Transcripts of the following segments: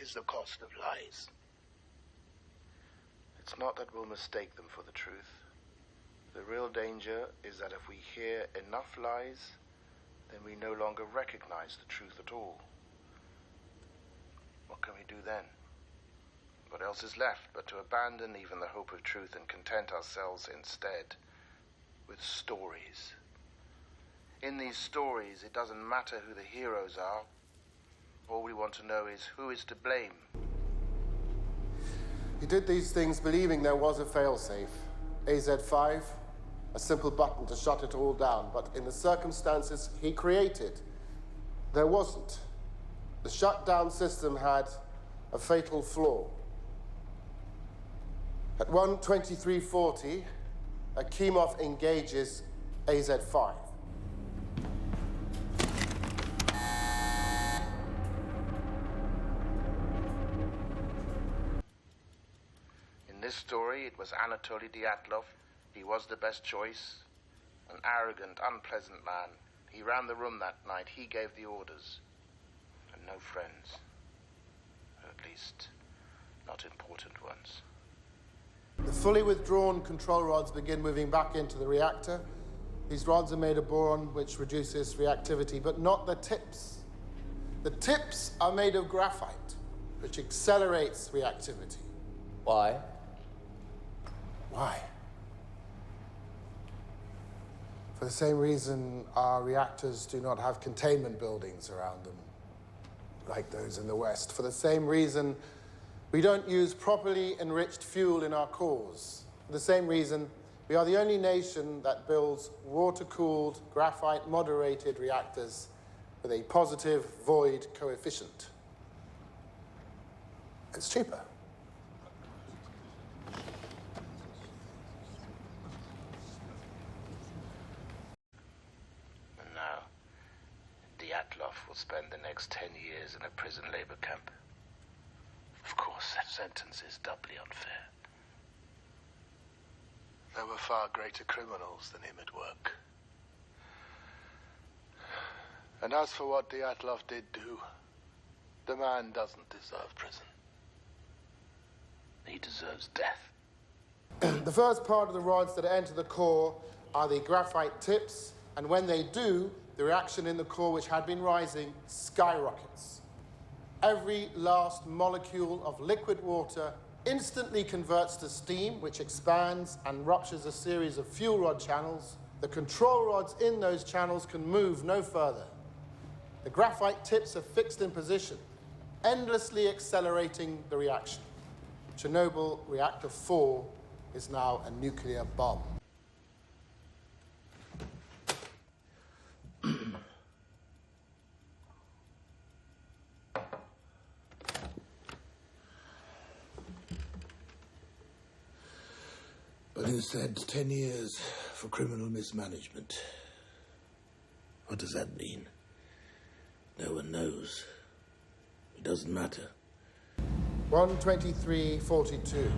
is the cost of lies. It's not that we'll mistake them for the truth. The real danger is that if we hear enough lies, then we no longer recognize the truth at all. What can we do then? What else is left but to abandon even the hope of truth and content ourselves instead with stories? In these stories, it doesn't matter who the heroes are. All we want to know is who is to blame. He did these things believing there was a failsafe. AZ-5, a simple button to shut it all down. But in the circumstances he created, there wasn't. The shutdown system had a fatal flaw. At 1:23:40, Akimov engages AZ-5. In this story, it was Anatoly Dyatlov. He was the best choice. An arrogant, unpleasant man. He ran the room that night. He gave the orders. And no friends. Or at least, not important ones. The fully withdrawn control rods begin moving back into the reactor. These rods are made of boron, which reduces reactivity, but not the tips. The tips are made of graphite, which accelerates reactivity. Why? Why? For the same reason our reactors do not have containment buildings around them, like those in the West. For the same reason we don't use properly enriched fuel in our cores. For the same reason we are the only nation that builds water-cooled, graphite-moderated reactors with a positive void coefficient. It's cheaper. And now, Dyatlov will spend the next 10 years in a prison labor camp. Of course, that sentence is doubly unfair. There were far greater criminals than him at work. And as for what Dyatlov did do, the man doesn't deserve prison. He deserves death. The first part of the rods that enter the core are the graphite tips, and when they do, the reaction in the core, which had been rising, skyrockets. Every last molecule of liquid water instantly converts to steam, which expands and ruptures a series of fuel rod channels. The control rods in those channels can move no further. The graphite tips are fixed in position, endlessly accelerating the reaction. Chernobyl Reactor 4 is now a nuclear bomb. But instead, 10 years for criminal mismanagement. What does that mean? No one knows. It doesn't matter. 1:23:42.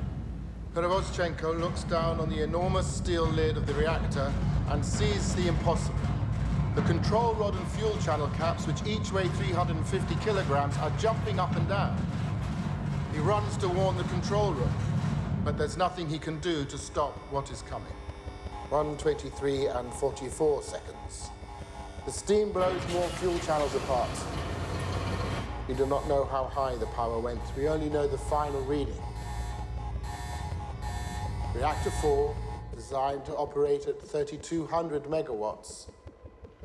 Perevoschenko looks down on the enormous steel lid of the reactor and sees the impossible. The control rod and fuel channel caps, which each weigh 350 kilograms, are jumping up and down. He runs to warn the control room, but there's nothing he can do to stop what is coming. 1:23:44. The steam blows more fuel channels apart. We do not know how high the power went. We only know the final reading. Reactor 4, designed to operate at 3,200 megawatts,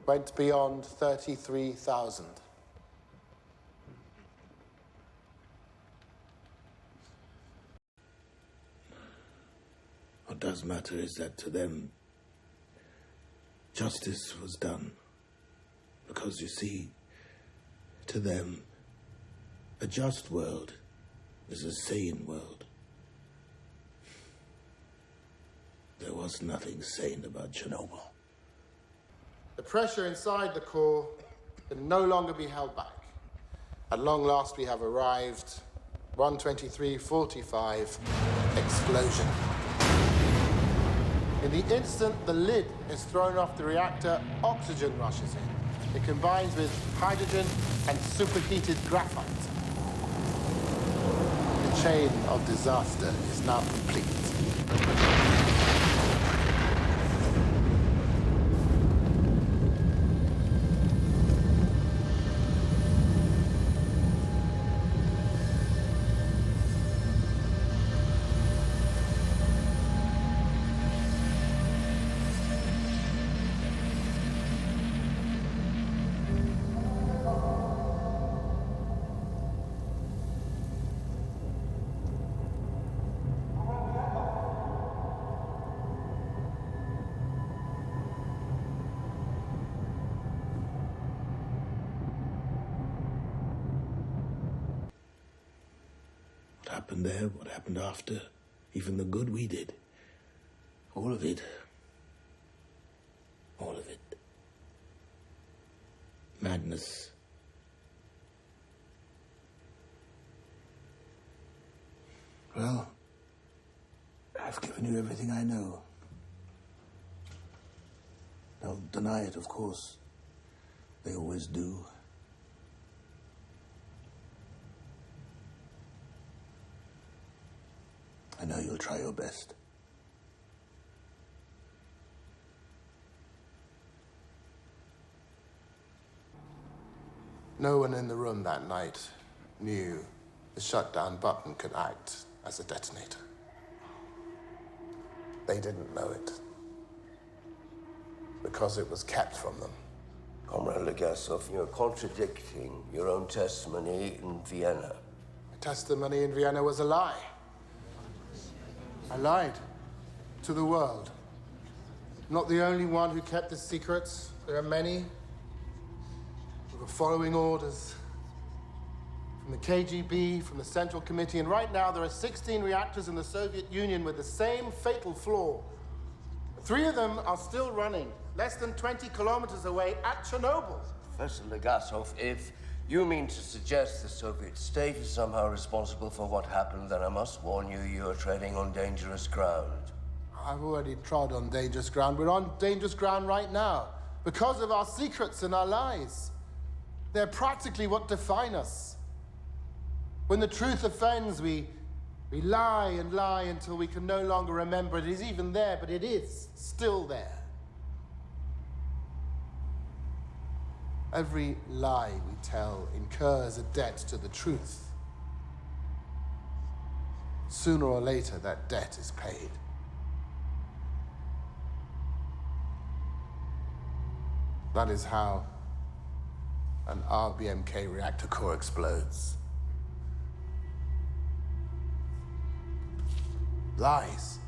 went beyond 33,000. What does matter is that to them, justice was done. Because you see, to them, a just world is a sane world. There was nothing sane about Chernobyl. The pressure inside the core can no longer be held back. At long last, we have arrived. 1:23:45, explosion. In the instant the lid is thrown off the reactor, oxygen rushes in. It combines with hydrogen and superheated graphite. chain of disaster is now complete. What happened there, what happened after, even the good we did. All of it. All of it. Madness. Well, I've given you everything I know. Don't deny it, of course. They always do. I know you'll try your best. No one in the room that night knew the shutdown button could act as a detonator. They didn't know it because it was kept from them. Comrade Legasov, you're contradicting your own testimony in Vienna. My testimony in Vienna was a lie. I lied to the world. Not the only one who kept the secrets. There are many who were following orders from the KGB, from the Central Committee, and right now there are 16 reactors in the Soviet Union with the same fatal flaw. 3 of them are still running, less than 20 kilometers away at Chernobyl. Professor Legasov, if you mean to suggest the Soviet state is somehow responsible for what happened, then I must warn you, you're treading on dangerous ground. I've already trod on dangerous ground. We're on dangerous ground right now because of our secrets and our lies. They're practically what define us. When the truth offends, we lie and lie until we can no longer remember it is even there, but it is still there. Every lie we tell incurs a debt to the truth. Sooner or later, that debt is paid. That is how an RBMK reactor core explodes. Lies.